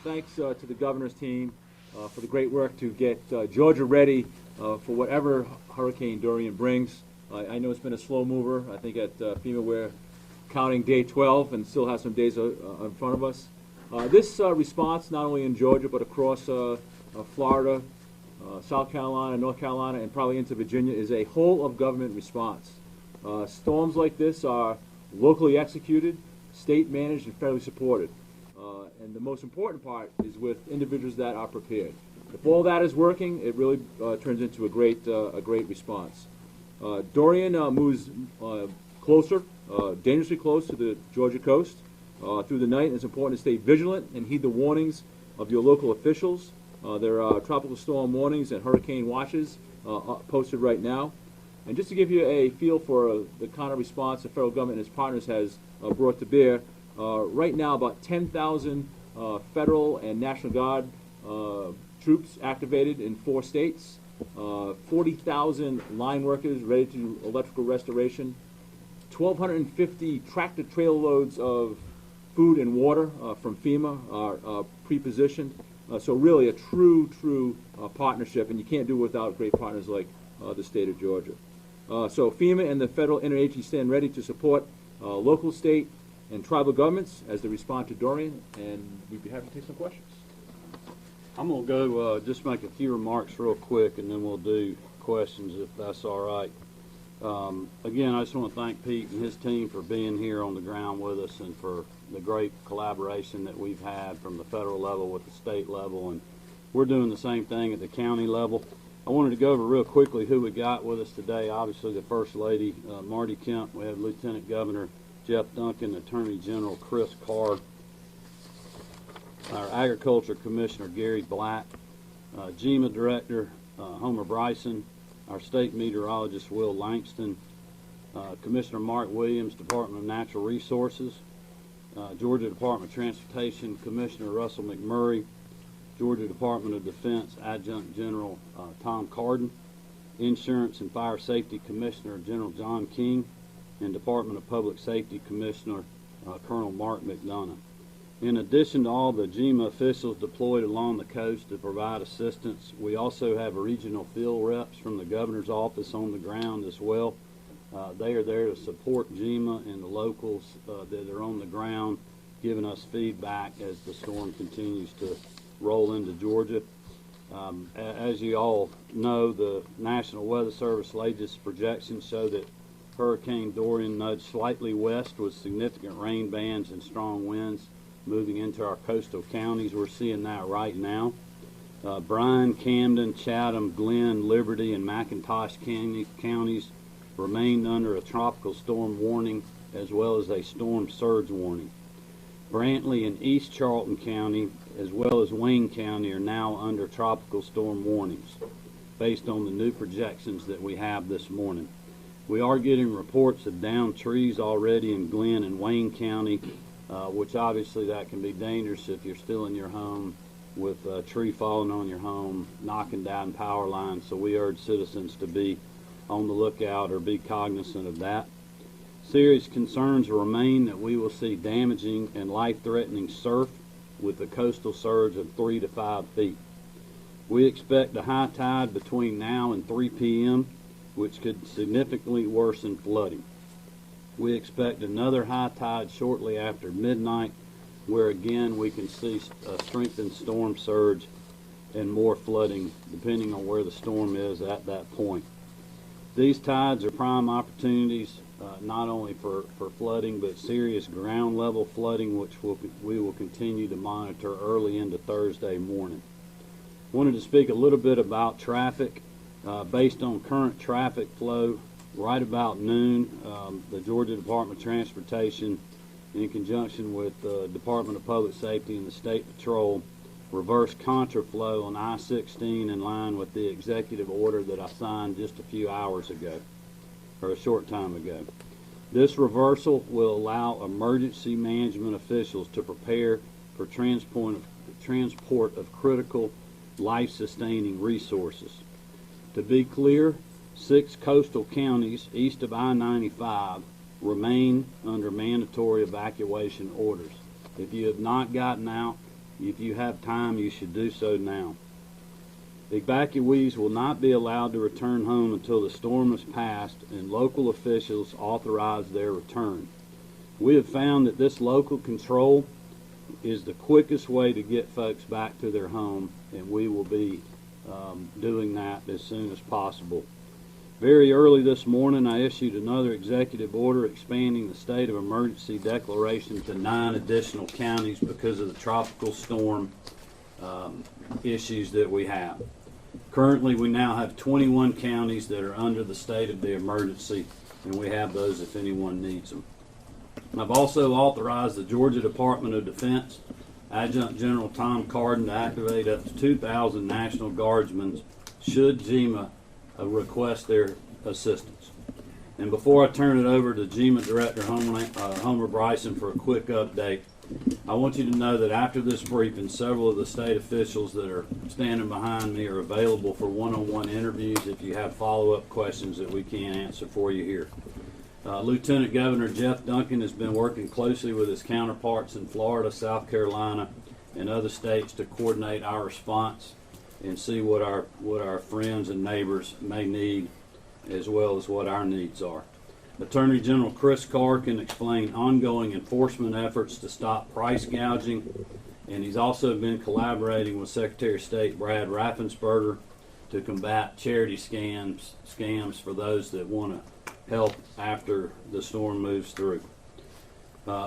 thanks to the governor's team for the great work to get Georgia ready for whatever Hurricane Dorian brings. I know it's been a slow mover. I think at FEMA we're counting day 12 and still have some days in front of us. This response, not only in Georgia but across Florida, South Carolina, North Carolina, and probably into Virginia, is a whole-of-government response. Storms like this are locally executed, state-managed, and federally supported. And the most important part is with individuals that are prepared. If all that is working, it really turns into a great response. Dorian moves closer, dangerously close to the Georgia coast through the night. It's important to stay vigilant and heed the warnings of your local officials. There are tropical storm warnings and hurricane watches posted right now. And just to give you a feel for the kind of response the federal government and its partners has brought to bear, right now about 10,000 federal and National Guard troops activated in 4 states, 40,000 line workers ready to do electrical restoration, 1,250 tractor-trailer loads of food and water from FEMA are pre-positioned. So really a true partnership, and you can't do it without great partners like the state of Georgia. So FEMA and the federal interagency stand ready to support local, state, and tribal governments as they respond to Dorian, and we'd be happy to take some questions. I'm going to go just make a few remarks real quick, and then we'll do questions if that's all right. Again, I just want to thank Pete and his team for being here on the ground with us and for the great collaboration that we've had from the federal level with the state level, and we're doing the same thing at the county level. I wanted to go over real quickly who we got with us today. Obviously, the First Lady, Marty Kemp. We have Lieutenant Governor Jeff Duncan, Attorney General Chris Carr, our Agriculture Commissioner Gary Black, GEMA Director Homer Bryson, our State Meteorologist Will Langston, Commissioner Mark Williams, Department of Natural Resources, Georgia Department of Transportation Commissioner Russell McMurray, Georgia Department of Defense Adjutant General Tom Carden, Insurance and Fire Safety Commissioner General John King, and Department of Public Safety Commissioner Colonel Mark McDonough. In addition to all the GEMA officials deployed along the coast to provide assistance, we also have regional field reps from the governor's office on the ground as well. They are there to support GEMA and the locals that are on the ground, giving us feedback as the storm continues to roll into Georgia. As you all know, the National Weather Service latest projections show that Hurricane Dorian nudged slightly west with significant rain bands and strong winds moving into our coastal counties. We're seeing that right now. Bryan, Camden, Chatham, Glenn, Liberty, and McIntosh counties remained under a tropical storm warning as well as a storm surge warning. Brantley and East Charlton County as well as Wayne County are now under tropical storm warnings based on the new projections that we have this morning. We are getting reports of downed trees already in Glenn and Wayne County, which obviously that can be dangerous if you're still in your home with a tree falling on your home, knocking down power lines. So we urge citizens to be on the lookout or be cognizant of that. Serious concerns remain that we will see damaging and life-threatening surf with a coastal surge of 3 to 5 feet. We expect a high tide between now and 3 p.m., which could significantly worsen flooding. We expect another high tide shortly after midnight, where again we can see a strengthened storm surge and more flooding depending on where the storm is at that point. These tides are prime opportunities not only for flooding but serious ground level flooding, which we will continue to monitor early into Thursday morning. Wanted to speak a little bit about traffic. Based on current traffic flow, right about noon, the Georgia Department of Transportation, in conjunction with the Department of Public Safety and the State Patrol, reversed contraflow on I-16 in line with the executive order that I signed just a few hours ago, or a short time ago. This reversal will allow emergency management officials to prepare for transport of critical life-sustaining resources. To be clear, 6 coastal counties east of I-95 remain under mandatory evacuation orders. If you have not gotten out, If you have time, you should do so now. Evacuees will not be allowed to return home until the storm has passed and local officials authorize their return. We have found that this local control is the quickest way to get folks back to their home, and we will be doing that as soon as possible. Very early this morning, I issued another executive order expanding the state of emergency declaration to 9 additional counties because of the tropical storm issues that we have. Currently, we now have 21 counties that are under the state of the emergency, and we have those if anyone needs them. I've also authorized the Georgia Department of Defense Adjutant General Tom Carden to activate up to 2,000 National Guardsmen should GEMA request their assistance. And before I turn it over to GEMA Director Homer Bryson for a quick update, I want you to know that after this briefing, several of the state officials that are standing behind me are available for one-on-one interviews if you have follow-up questions that we can't answer for you here. Lieutenant Governor Jeff Duncan has been working closely with his counterparts in Florida, South Carolina, and other states to coordinate our response and see what our friends and neighbors may need, as well as what our needs are. Attorney General Chris Carr can explain ongoing enforcement efforts to stop price gouging, and he's also been collaborating with Secretary of State Brad Raffensperger to combat charity scams for those that want to help after the storm moves through,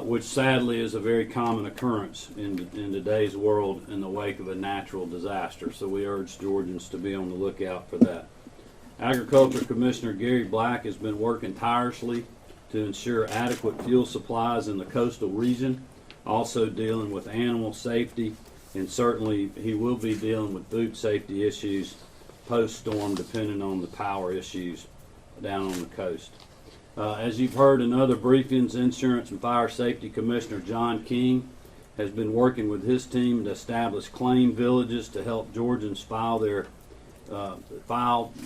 which sadly is a very common occurrence in today's world in the wake of a natural disaster. So we urge Georgians to be on the lookout for that. Agriculture Commissioner Gary Black has been working tirelessly to ensure adequate fuel supplies in the coastal region, also dealing with animal safety, and certainly he will be dealing with food safety issues post-storm depending on the power issues down on the coast. As you've heard in other briefings, Insurance and Fire Safety Commissioner John King has been working with his team to establish claim villages to help Georgians file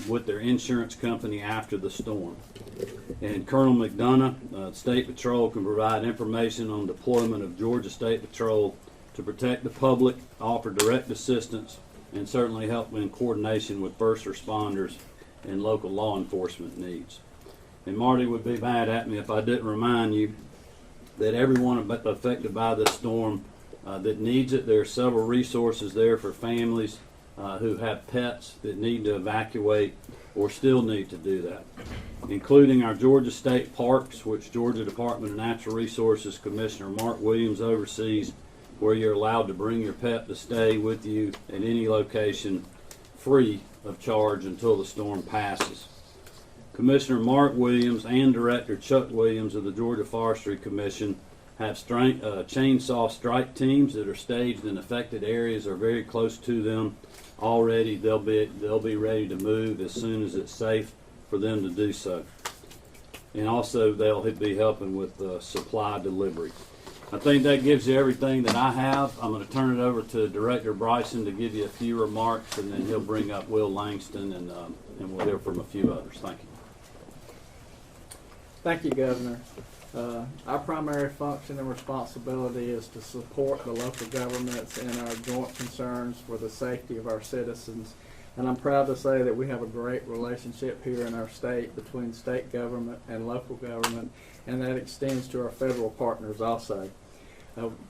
with their insurance company after the storm. And Colonel McDonough, State Patrol, can provide information on deployment of Georgia State Patrol to protect the public, offer direct assistance, and certainly help in coordination with first responders and local law enforcement needs. And Marty would be mad at me if I didn't remind you that everyone affected by this storm that needs it, there are several resources there for families who have pets that need to evacuate or still need to do that, including our Georgia State Parks, which Georgia Department of Natural Resources Commissioner Mark Williams oversees, where you're allowed to bring your pet to stay with you at any location free of charge until the storm passes. Commissioner Mark Williams and Director Chuck Williams of the Georgia Forestry Commission have chainsaw strike teams that are staged in affected areas or very close to them already. They'll be ready to move as soon as it's safe for them to do so. And also they'll be helping with supply delivery. I think that gives you everything that I have. I'm going to turn it over to Director Bryson to give you a few remarks, and then he'll bring up Will Langston, and we'll hear from a few others. Thank you. Thank you, Governor. Our primary function and responsibility is to support the local governments in our joint concerns for the safety of our citizens. And I'm proud to say that we have a great relationship here in our state between state government and local government, and that extends to our federal partners also.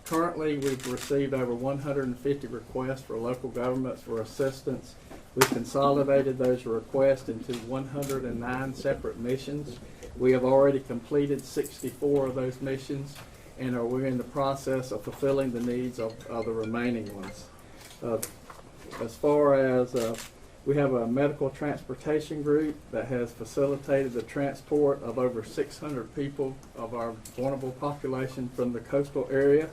Currently, we've received over 150 requests for local governments for assistance. We've consolidated those requests into 109 separate missions. We have already completed 64 of those missions, and we're in the process of fulfilling the needs of the remaining ones. As far as we have a medical transportation group that has facilitated the transport of over 600 people of our vulnerable population from the coastal area.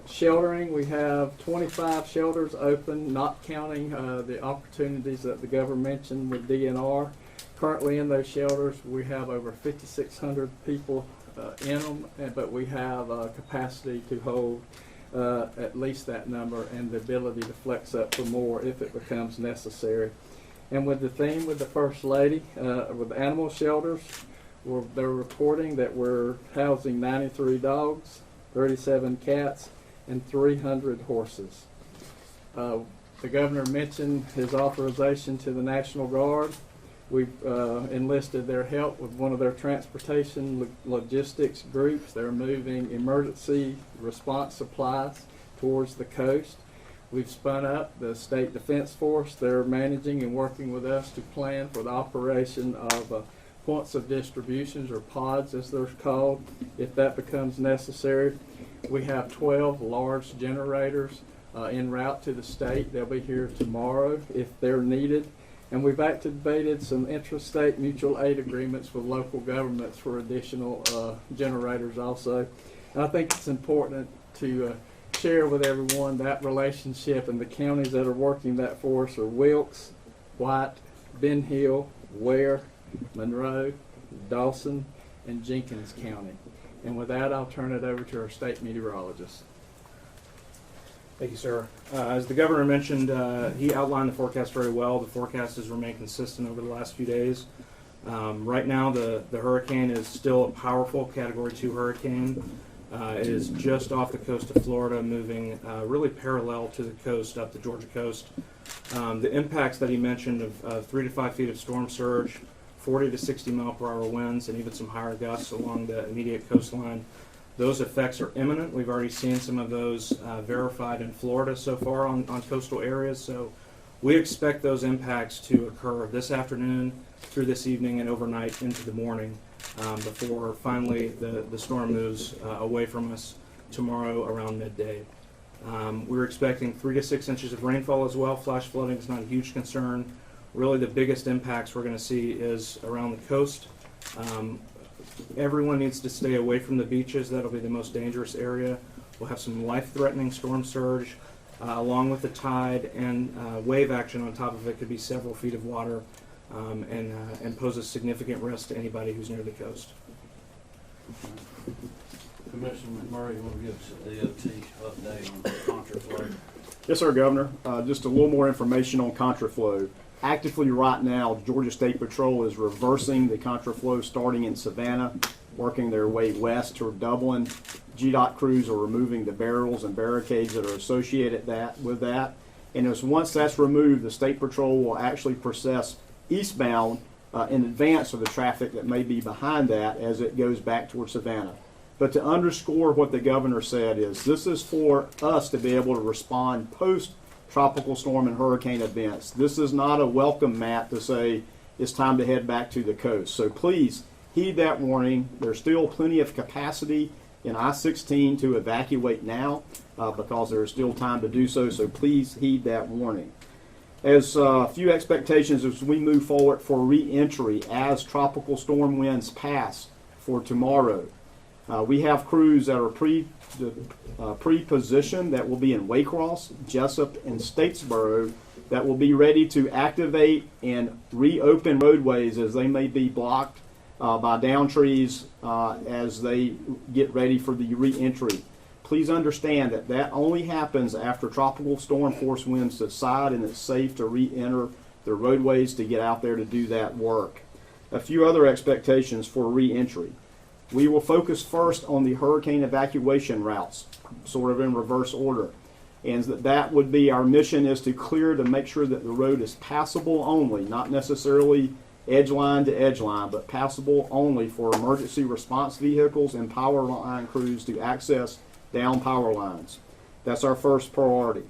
Sheltering, we have 25 shelters open, not counting the opportunities that the governor mentioned with DNR. Currently in those shelters, we have over 5,600 people in them, but we have capacity to hold at least that number and the ability to flex up for more if it becomes necessary. And with the theme with the First Lady, with animal shelters, they're reporting that we're housing 93 dogs, 37 cats, and 300 horses. The governor mentioned his authorization to the National Guard. We've enlisted their help with one of their transportation logistics groups. They're moving emergency response supplies towards the coast. We've spun up the State Defense Force. They're managing and working with us to plan for the operation of points of distributions, or pods as they're called, if that becomes necessary. We have 12 large generators en route to the state. They'll be here tomorrow if they're needed. And we've activated some intrastate mutual aid agreements with local governments for additional generators also. And I think it's important to share with everyone that relationship, and the counties that are working that for us are Wilkes, White, Ben Hill, Ware, Monroe, Dawson, and Jenkins County. And with that, I'll turn it over to our state meteorologist. Thank you, sir. As the governor mentioned, he outlined the forecast very well. The forecast has remained consistent over the last few days. Right now, the hurricane is still a powerful Category 2 hurricane. It is just off the coast of Florida, moving really parallel to the coast, up the Georgia coast. The impacts that he mentioned of 3 to 5 feet of storm surge, 40 to 60 mile per hour winds, and even some higher gusts along the immediate coastline, those effects are imminent. We've already seen some of those verified in Florida so far on coastal areas. So we expect those impacts to occur this afternoon, through this evening, and overnight into the morning, before finally the storm moves away from us tomorrow around midday. We're expecting 3 to 6 inches of rainfall as well. Flash flooding is not a huge concern. Really the biggest impacts we're going to see is around the coast. Everyone needs to stay away from the beaches. That'll be the most dangerous area. We'll have some life-threatening storm surge along with the tide, and wave action on top of it could be several feet of water, and pose a significant risk to anybody who's near the coast. Commissioner McMurray, you want to give us a DOT update on contraflow? Yes, sir, Governor. Just a little more information on contraflow. Actively right now, Georgia State Patrol is reversing the contraflow starting in Savannah, working their way west toward Dublin. GDOT crews are removing the barrels and barricades that are associated with that. And once that's removed, the State Patrol will actually process eastbound in advance of the traffic that may be behind that as it goes back toward Savannah. But to underscore what the governor said is, this is for us to be able to respond post-tropical storm and hurricane events. This is not a welcome mat to say it's time to head back to the coast. So please heed that warning. There's still plenty of capacity in I-16 to evacuate now because there is still time to do so. So please heed that warning. As a few expectations as we move forward for re-entry as tropical storm winds pass for tomorrow. We have crews that are pre-positioned that will be in Waycross, Jessup, and Statesboro that will be ready to activate and reopen roadways as they may be blocked by down trees as they get ready for the re-entry. Please understand that that only happens after tropical storm force winds subside and it's safe to re-enter the roadways to get out there to do that work. A few other expectations for re-entry. We will focus first on the hurricane evacuation routes, sort of in reverse order. And that would be our mission, is to clear to make sure that the road is passable only, not necessarily edge line to edge line, but passable only for emergency response vehicles and power line crews to access down power lines. That's our first priority.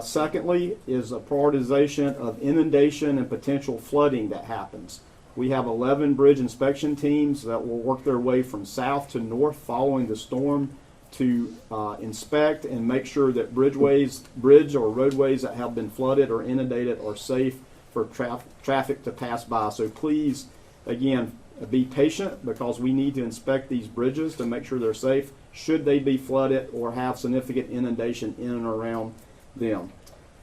Secondly is a prioritization of inundation and potential flooding that happens. We have 11 bridge inspection teams that will work their way from south to north following the storm to inspect and make sure that bridge or roadways that have been flooded or inundated are safe for traffic to pass by. So please, again, be patient because we need to inspect these bridges to make sure they're safe should they be flooded or have significant inundation in and around them.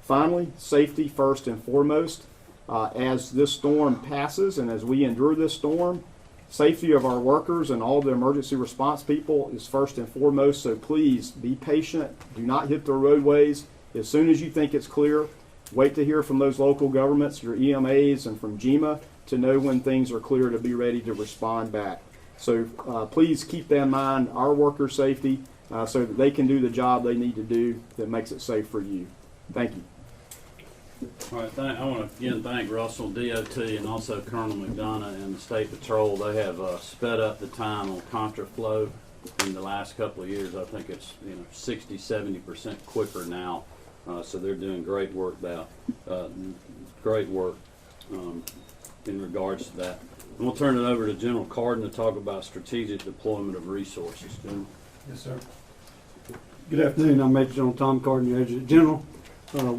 Finally, safety first and foremost. As this storm passes and as we endure this storm, safety of our workers and all the emergency response people is first and foremost. So please be patient. Do not hit the roadways. As soon as you think it's clear, wait to hear from those local governments, your EMAs, and from GEMA to know when things are clear to be ready to respond back. So please keep that in mind, our worker safety, so that they can do the job they need to do that makes it safe for you. Thank you. All right, I want to again thank Russell, DOT, and also Colonel McDonough and the State Patrol. They have sped up the time on contraflow in the last couple of years. I think it's 60, 70% quicker now. So they're doing great work in regards to that. And we'll turn it over to General Carden to talk about strategic deployment of resources. General. Yes, sir. Good afternoon. I'm Major General Tom Carden, your Adjutant General.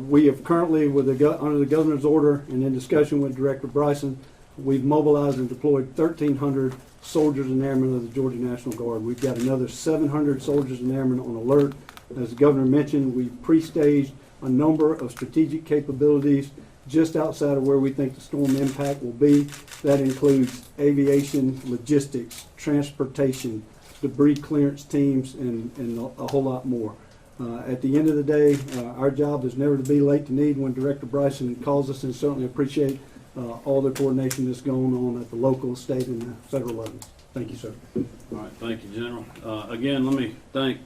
We have currently, under the Governor's order and in discussion with Director Bryson, we've mobilized and deployed 1,300 soldiers and airmen of the Georgia National Guard. We've got another 700 soldiers and airmen on alert. As the Governor mentioned, we pre-staged a number of strategic capabilities just outside of where we think the storm impact will be. That includes aviation, logistics, transportation, debris clearance teams, and a whole lot more. At the end of the day, our job is never to be late to need when Director Bryson calls us, and certainly appreciate all the coordination that's going on at the local, state, and federal levels. Thank you, sir. All right, thank you, General. Again, let me thank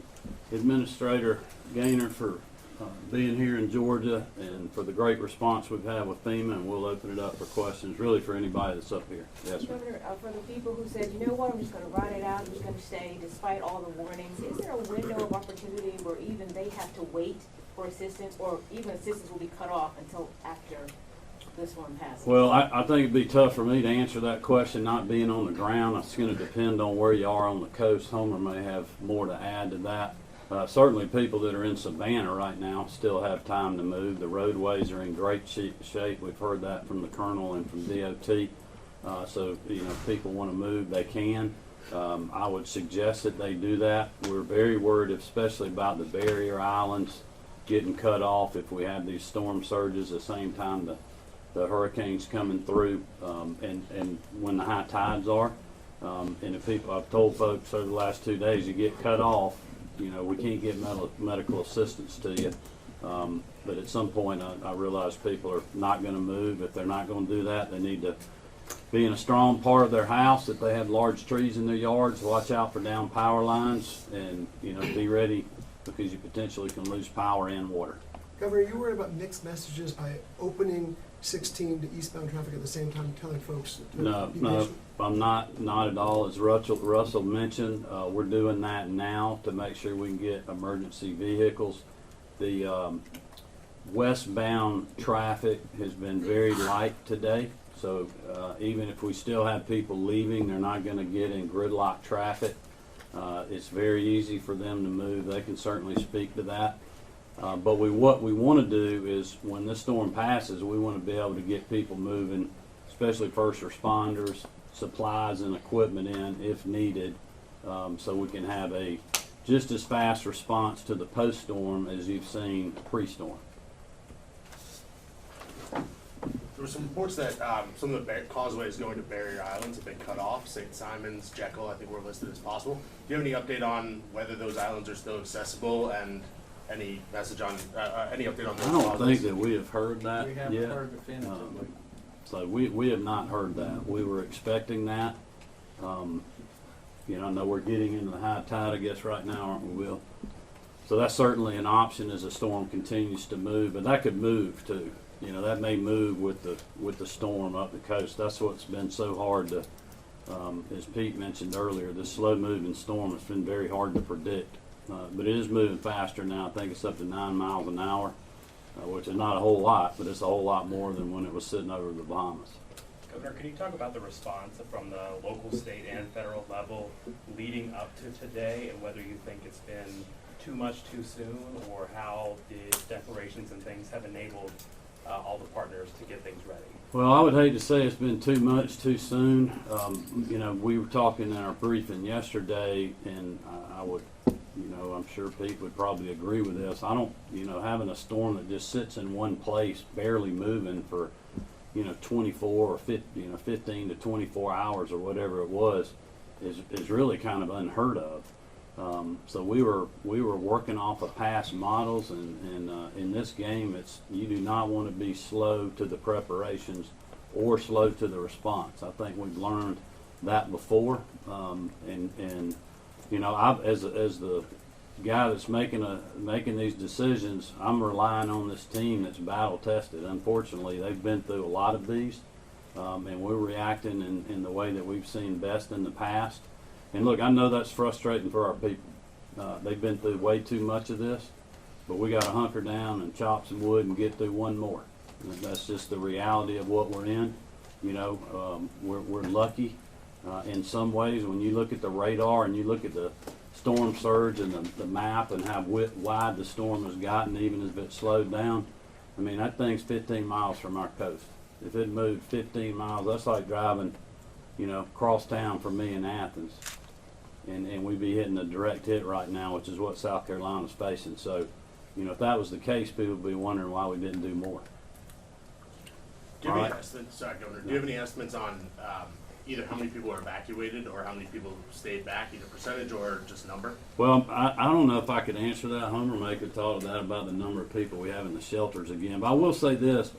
Administrator Gaynor for being here in Georgia and for the great response we've had with FEMA, and we'll open it up for questions, really for anybody that's up here. Yes, sir. Governor, for the people who said, you know what, I'm just going to ride it out, I'm just going to stay despite all the warnings, is there a window of opportunity where even they have to wait for assistance, or even assistance will be cut off until after this one passes? Well, I think it'd be tough for me to answer that question, not being on the ground. It's going to depend on where you are on the coast. Homer may have more to add to that. Certainly people that are in Savannah right now still have time to move. The roadways are in great shape. We've heard that from the Colonel and from DOT. So, if people want to move, they can. I would suggest that they do that. We're very worried, especially about the barrier islands getting cut off if we have these storm surges at the same time the hurricanes coming through, and when the high tides are. And if people, I've told folks over the last 2 days, you get cut off, we can't get medical assistance to you. But at some point, I realize people are not going to move. If they're not going to do that, they need to be in a strong part of their house. If they have large trees in their yards, watch out for down power lines, and be ready, because you potentially can lose power and water. Governor, are you worried about mixed messages by opening 16 to eastbound traffic at the same time, telling folks to be patient? I'm not at all. As Russell mentioned, we're doing that now to make sure we can get emergency vehicles. The westbound traffic has been very light today, so even if we still have people leaving, they're not going to get in gridlock traffic. It's very easy for them to move. They can certainly speak to that. But what we want to do is, when this storm passes, we want to be able to get people moving, especially first responders, supplies and equipment in if needed, so we can have a just as fast response to the post-storm as you've seen pre-storm. There were some reports that some of the causeways going to barrier islands have been cut off. St. Simon's, Jekyll, I think were listed as possible. Do you have any update on whether those islands are still accessible, and any message on any update on those? I don't think that we have heard that We haven't yet. heard definitively. So we have not heard that. We were expecting that. I know we're getting into the high tide, I guess, right now, aren't we, Will? So that's certainly an option as the storm continues to move, but that could move too. That may move with the storm up the coast. That's what's been so hard to, as Pete mentioned earlier, this slow-moving storm has been very hard to predict. But it is moving faster now. I think it's up to 9 miles an hour, which is not a whole lot, but it's a whole lot more than when it was sitting over the Bahamas. Governor, can you talk about the response from the local, state, and federal level leading up to today, and whether you think it's been too much too soon, or how the declarations and things have enabled all the partners to get things ready? Well, I would hate to say it's been too much too soon. We were talking in our briefing yesterday, and I would, I'm sure Pete would probably agree with this. I don't, having a storm that just sits in one place, barely moving for, 24 or 15 to 24 hours or whatever it was, is really kind of unheard of. So we were working off of past models, and in this game, you do not want to be slow to the preparations or slow to the response. I think we've learned that before, as the guy that's making these decisions, I'm relying on this team that's battle tested. Unfortunately, they've been through a lot of these, and we're reacting in the way that we've seen best in the past. And look, I know that's frustrating for our people. They've been through way too much of this, but we got to hunker down and chop some wood and get through one more. And that's just the reality of what we're in. You know, we're lucky in some ways. When you look at the radar and you look at the storm surge and the map and how wide the storm has gotten, even as it slowed down, I mean, that thing's 15 miles from our coast. If it moved 15 miles, that's like driving, you know, across town for me in Athens. And we'd be hitting a direct hit right now, which is what South Carolina's facing. So, you know, if that was the case, people would be wondering why we didn't do more. Do you have any estimates, sorry, Governor, do you have any estimates on either how many people are evacuated or how many people stayed back, either percentage or just number? Well, I don't know if I could answer that. Homer may could talk to that about the number of people we have in the shelters again. But I will say this,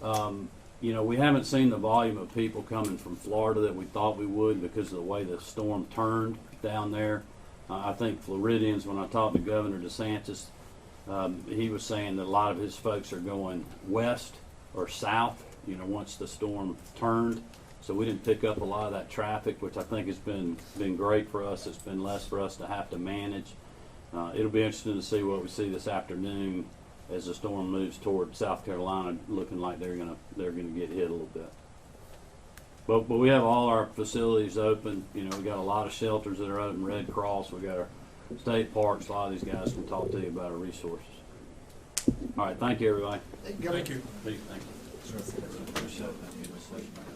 you know, we haven't seen the volume of people coming from Florida that we thought we would because of the way the storm turned down there. I think Floridians, when I talked to Governor DeSantis, he was saying that a lot of his folks are going west or south, you know, once the storm turned. So we didn't pick up a lot of that traffic, which I think has been great for us. It's been less for us to have to manage. It'll be interesting to see what we see this afternoon as the storm moves toward South Carolina, looking like they're gonna get hit a little bit. But we have all our facilities open. You know, we got a lot of shelters that are open. Red Cross. We got our state parks. A lot of these guys can talk to you about our resources. All right, thank you, everybody. Thank you. Thank you.